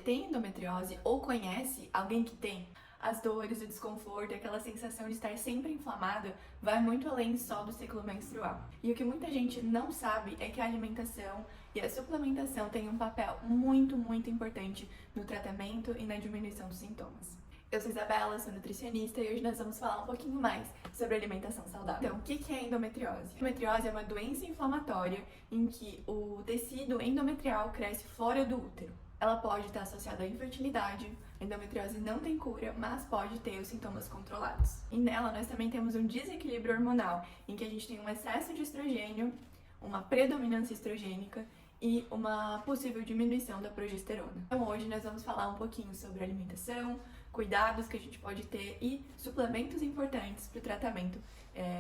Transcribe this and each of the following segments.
tem endometriose ou conhece alguém que tem, as dores, o desconforto, aquela sensação de estar sempre inflamada vai muito além só do ciclo menstrual. E o que muita gente não sabe é que a alimentação e a suplementação têm um papel muito importante no tratamento e na diminuição dos sintomas. Eu sou Isabela, sou nutricionista e hoje nós vamos falar um pouquinho mais sobre alimentação saudável. Então, o que é endometriose? Endometriose é uma doença inflamatória em que o tecido endometrial cresce fora do útero. Ela pode estar associada à infertilidade, a endometriose não tem cura, mas pode ter os sintomas controlados. E nela nós também temos um desequilíbrio hormonal, em que a gente tem um excesso de estrogênio, uma predominância estrogênica e uma possível diminuição da progesterona. Então hoje nós vamos falar um pouquinho sobre alimentação, cuidados que a gente pode ter e suplementos importantes para o tratamento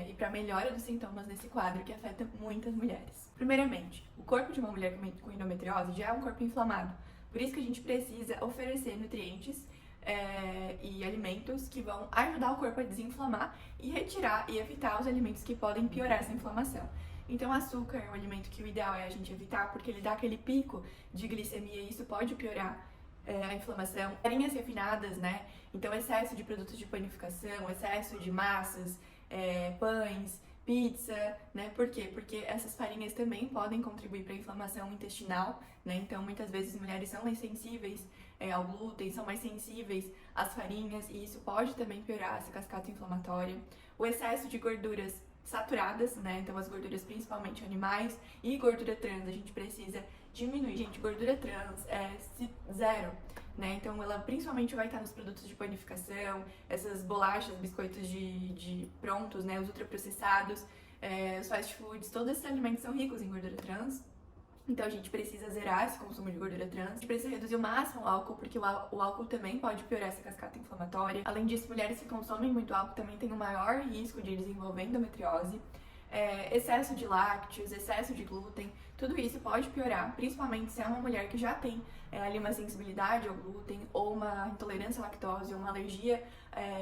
e para a melhora dos sintomas nesse quadro que afeta muitas mulheres. Primeiramente, o corpo de uma mulher com endometriose já é um corpo inflamado, por isso que a gente precisa oferecer nutrientes e alimentos que vão ajudar o corpo a desinflamar e retirar e evitar os alimentos que podem piorar essa inflamação. Então, açúcar é um alimento que o ideal é a gente evitar porque ele dá aquele pico de glicemia e isso pode piorar a inflamação. Farinhas refinadas, né? Então, excesso de produtos de panificação, excesso de massas, pães, pizza, né? Por quê? Porque essas farinhas também podem contribuir para a inflamação intestinal, né? Então, muitas vezes mulheres são mais sensíveis ao glúten, são mais sensíveis às farinhas e isso pode também piorar essa cascata inflamatória. O excesso de gorduras saturadas, né? Então as gorduras principalmente animais e gordura trans a gente precisa diminuir. Gente, gordura trans é zero, né? Então ela principalmente vai estar nos produtos de panificação, essas bolachas, biscoitos de prontos, né? Os ultraprocessados, os fast foods, todos esses alimentos são ricos em gordura trans. Então a gente precisa zerar esse consumo de gordura trans. A gente precisa reduzir o máximo o álcool, porque o álcool também pode piorar essa cascata inflamatória. Além disso, mulheres que consomem muito álcool também têm um maior risco de desenvolver endometriose. Excesso de lácteos, excesso de glúten, tudo isso pode piorar, principalmente se é uma mulher que já tem ali uma sensibilidade ao glúten, ou uma intolerância à lactose, ou uma alergia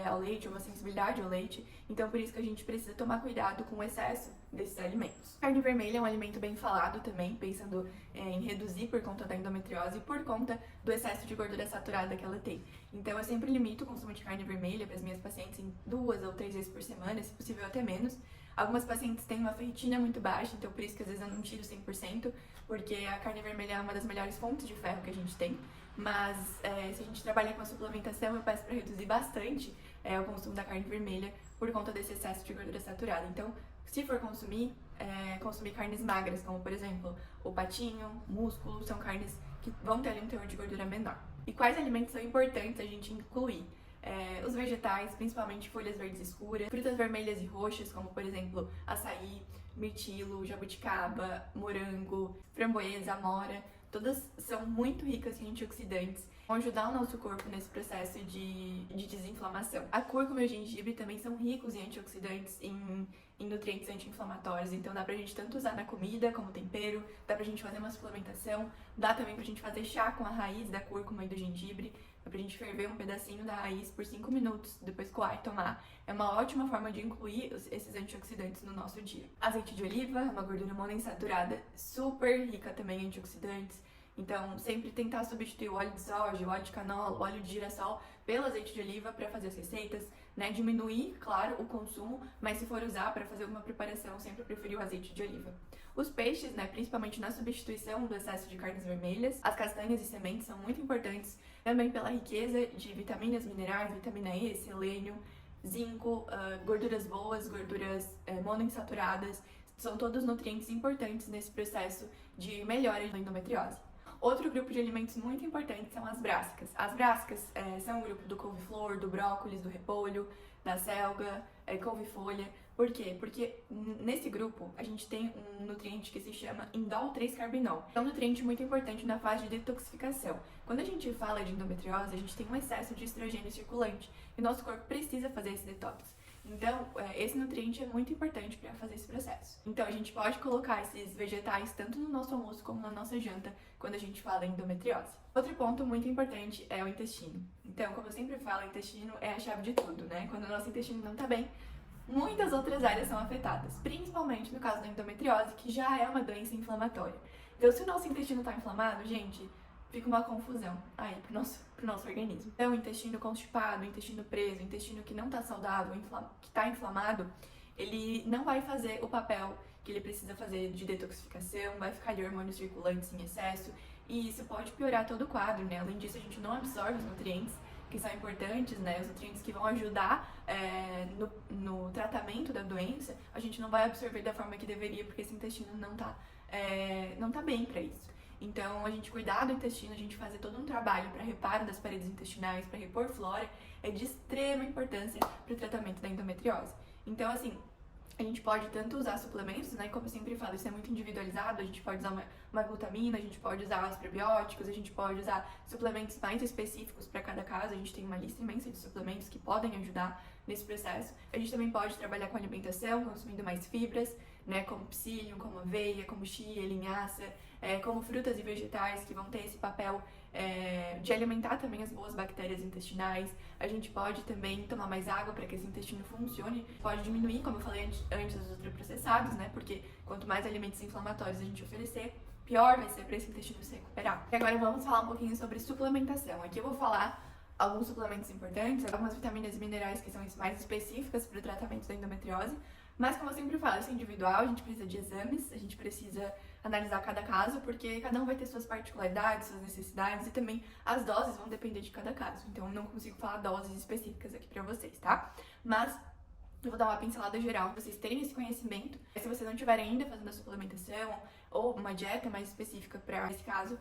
ao leite, ou uma sensibilidade ao leite. Então, por isso que a gente precisa tomar cuidado com o excesso desses alimentos. Carne vermelha é um alimento bem falado também, pensando em reduzir por conta da endometriose e por conta do excesso de gordura saturada que ela tem. Então, eu sempre limito o consumo de carne vermelha para as minhas pacientes em 2 ou 3 vezes por semana, se possível até menos. Algumas pacientes têm uma ferritina muito baixa, então por isso que às vezes eu não tiro 100%, porque a carne vermelha é uma das melhores fontes de ferro que a gente tem. Mas se a gente trabalhar com a suplementação, eu peço para reduzir bastante o consumo da carne vermelha por conta desse excesso de gordura saturada. Então, se for consumir carnes magras, como por exemplo o patinho, músculo, são carnes que vão ter ali um teor de gordura menor. E quais alimentos são importantes a gente incluir? Os vegetais, principalmente folhas verdes escuras, frutas vermelhas e roxas, como por exemplo açaí, mirtilo, jabuticaba, morango, framboesa, amora, todas são muito ricas em antioxidantes, vão ajudar o nosso corpo nesse processo de desinflamação. A cúrcuma e o gengibre também são ricos em antioxidantes, em nutrientes anti-inflamatórios, então dá pra gente tanto usar na comida como tempero, dá pra gente fazer uma suplementação, dá também pra gente fazer chá com a raiz da cúrcuma e do gengibre, dá pra gente ferver um pedacinho da raiz por 5 minutos, depois coar e tomar. É uma ótima forma de incluir esses antioxidantes no nosso dia. Azeite de oliva é uma gordura monoinsaturada, super rica também em antioxidantes. Então, sempre tentar substituir o óleo de soja, o óleo de canola, o óleo de girassol pelo azeite de oliva para fazer as receitas, né? Diminuir, claro, o consumo, mas se for usar para fazer alguma preparação, sempre preferir o azeite de oliva. Os peixes, né, principalmente na substituição do excesso de carnes vermelhas, as castanhas e sementes são muito importantes também pela riqueza de vitaminas, minerais, vitamina E, selênio, zinco, gorduras boas, gorduras monoinsaturadas, são todos nutrientes importantes nesse processo de melhora da endometriose. Outro grupo de alimentos muito importantes são as brássicas. As brássicas são o grupo do couve-flor, do brócolis, do repolho, da selga, couve-folha. Por quê? Porque nesse grupo a gente tem um nutriente que se chama indol 3-carbinol. É um nutriente muito importante na fase de detoxificação. Quando a gente fala de endometriose, a gente tem um excesso de estrogênio circulante e nosso corpo precisa fazer esse detox. Então, esse nutriente é muito importante para fazer esse processo. Então, a gente pode colocar esses vegetais tanto no nosso almoço como na nossa janta quando a gente fala em endometriose. Outro ponto muito importante é o intestino. Então, como eu sempre falo, o intestino é a chave de tudo, né? Quando o nosso intestino não tá bem, muitas outras áreas são afetadas, principalmente no caso da endometriose, que já é uma doença inflamatória. Então, se o nosso intestino tá inflamado, gente, fica uma confusão aí pro nosso organismo. Então, o intestino constipado, o intestino preso, o intestino que não tá saudável, que tá inflamado, ele não vai fazer o papel que ele precisa fazer de detoxificação, vai ficar ali hormônios circulantes em excesso, e isso pode piorar todo o quadro, né? Além disso, a gente não absorve os nutrientes que são importantes, né? Os nutrientes que vão ajudar no tratamento da doença, a gente não vai absorver da forma que deveria, porque esse intestino não tá bem para isso. Então, a gente cuidar do intestino, a gente fazer todo um trabalho para reparo das paredes intestinais, para repor flora, é de extrema importância para o tratamento da endometriose. Então, assim, a gente pode tanto usar suplementos, né? Como eu sempre falo, isso é muito individualizado. A gente pode usar uma glutamina, a gente pode usar os prebióticos, a gente pode usar suplementos mais específicos para cada caso. A gente tem uma lista imensa de suplementos que podem ajudar nesse processo. A gente também pode trabalhar com alimentação, consumindo mais fibras, né? Como psyllium, como aveia, como chia, linhaça, como frutas e vegetais que vão ter esse papel de alimentar também as boas bactérias intestinais. A gente pode também tomar mais água para que esse intestino funcione. Pode diminuir, como eu falei antes, os ultraprocessados, né? Porque quanto mais alimentos inflamatórios a gente oferecer, pior vai ser para esse intestino se recuperar. E agora vamos falar um pouquinho sobre suplementação. Aqui eu vou falar alguns suplementos importantes, algumas vitaminas e minerais que são mais específicas para o tratamento da endometriose. Mas, como eu sempre falo, isso é individual, a gente precisa de exames, a gente precisa analisar cada caso, porque cada um vai ter suas particularidades, suas necessidades, e também as doses vão depender de cada caso. Então, eu não consigo falar doses específicas aqui pra vocês, tá? Mas eu vou dar uma pincelada geral pra vocês terem esse conhecimento. Se vocês não estiverem ainda fazendo a suplementação ou uma dieta mais específica para esse caso,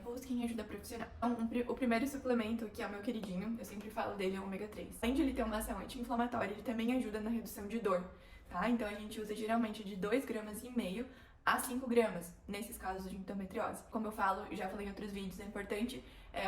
busquem ajuda profissional. Então, o primeiro suplemento, que é o meu queridinho, eu sempre falo dele, é o ômega 3. Além de ele ter uma ação anti-inflamatória, ele também ajuda na redução de dor, tá? Então a gente usa geralmente de 2,5 gramas a 5 gramas nesses casos de endometriose. Como eu falo, já falei em outros vídeos, é importante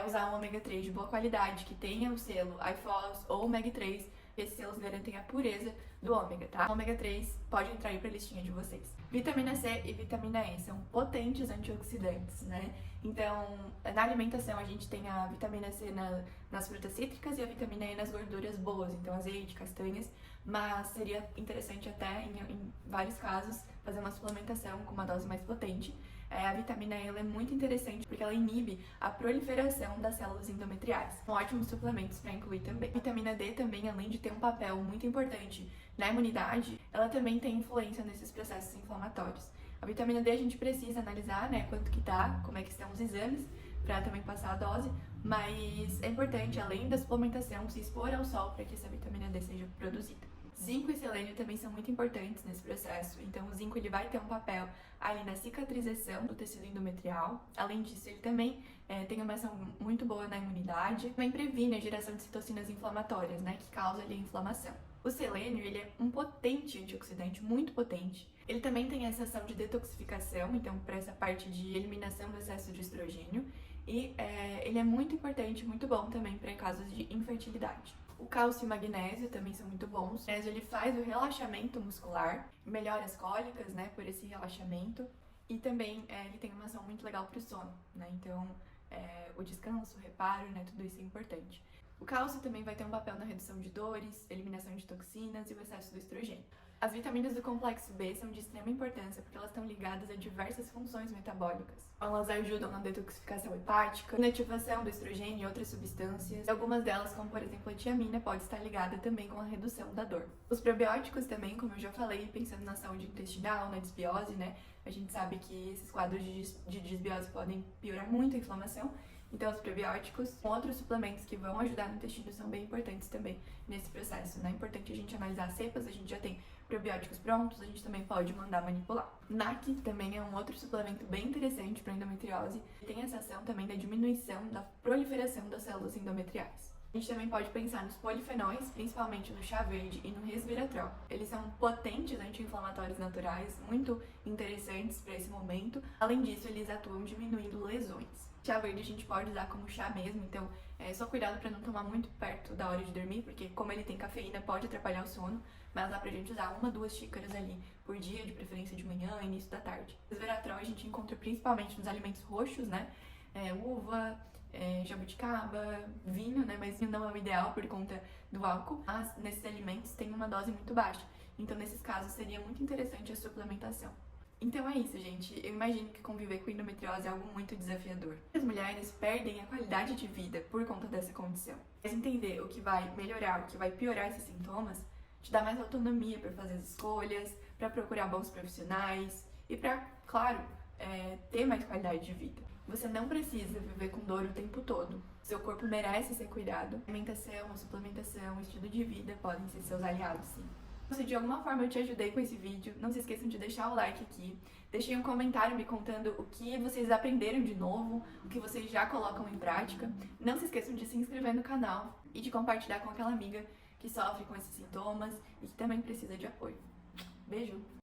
usar um ômega 3 de boa qualidade, que tenha o selo IFOS ou Omega 3, esses selos garantem a pureza do ômega, tá? O ômega 3 pode entrar aí pra listinha de vocês. Vitamina C e vitamina E são potentes antioxidantes, né? Então, na alimentação a gente tem a vitamina C nas frutas cítricas e a vitamina E nas gorduras boas, então azeite, castanhas, mas seria interessante até, em vários casos, fazer uma suplementação com uma dose mais potente. A vitamina E ela é muito interessante porque ela inibe a proliferação das células endometriais. São ótimos suplementos para incluir também. A vitamina D também, além de ter um papel muito importante na imunidade, ela também tem influência nesses processos inflamatórios. A vitamina D a gente precisa analisar, né, quanto que tá, como é que estão os exames, para também passar a dose, mas é importante, além da suplementação, se expor ao sol para que essa vitamina D seja produzida. Zinco e selênio também são muito importantes nesse processo, então o zinco ele vai ter um papel ali na cicatrização do tecido endometrial. Além disso, ele também tem uma ação muito boa na imunidade, também previne a geração de citocinas inflamatórias, né, que causa ali a inflamação. O selênio, ele é um potente antioxidante, muito potente. Ele também tem essa ação de detoxificação, então para essa parte de eliminação do excesso de estrogênio, e ele é muito importante, muito bom também para casos de infertilidade. O cálcio e o magnésio também são muito bons. O magnésio ele faz o relaxamento muscular, melhora as cólicas, né, por esse relaxamento. E também ele tem uma ação muito legal para o sono, né, então o descanso, o reparo, né, tudo isso é importante. O cálcio também vai ter um papel na redução de dores, eliminação de toxinas e o excesso do estrogênio. As vitaminas do complexo B são de extrema importância porque elas estão ligadas a diversas funções metabólicas. Elas ajudam na detoxificação hepática, na ativação do estrogênio e outras substâncias. Algumas delas, como por exemplo a tiamina, pode estar ligada também com a redução da dor. Os probióticos também, como eu já falei, pensando na saúde intestinal, na desbiose, né? A gente sabe que esses quadros de desbiose podem piorar muito a inflamação. Então, os probióticos, outros suplementos que vão ajudar no intestino são bem importantes também nesse processo, né? É importante a gente analisar as cepas, a gente já tem probióticos prontos, a gente também pode mandar manipular. NAC também é um outro suplemento bem interessante para endometriose, tem essa ação também da diminuição da proliferação das células endometriais. A gente também pode pensar nos polifenóis, principalmente no chá verde e no resveratrol. Eles são potentes anti-inflamatórios naturais, muito interessantes para esse momento. Além disso, eles atuam diminuindo lesões. Chá verde a gente pode usar como chá mesmo, então só cuidado para não tomar muito perto da hora de dormir, porque como ele tem cafeína pode atrapalhar o sono, mas dá pra gente usar 1 a 2 xícaras ali por dia, de preferência de manhã e início da tarde. Resveratrol a gente encontra principalmente nos alimentos roxos, né? Uva, jabuticaba, vinho, né? Mas não é o ideal por conta do álcool. Mas nesses alimentos tem uma dose muito baixa. Então, nesses casos, seria muito interessante a suplementação. Então é isso, gente. Eu imagino que conviver com endometriose é algo muito desafiador. As mulheres perdem a qualidade de vida por conta dessa condição. Mas entender o que vai melhorar, o que vai piorar esses sintomas, te dá mais autonomia para fazer as escolhas, para procurar bons profissionais e para, claro, ter mais qualidade de vida. Você não precisa viver com dor o tempo todo. Seu corpo merece ser cuidado. A alimentação, a suplementação, o estilo de vida podem ser seus aliados, sim. Se de alguma forma eu te ajudei com esse vídeo, não se esqueçam de deixar o like aqui. Deixem um comentário me contando o que vocês aprenderam de novo, o que vocês já colocam em prática. Não se esqueçam de se inscrever no canal e de compartilhar com aquela amiga que sofre com esses sintomas e que também precisa de apoio. Beijo!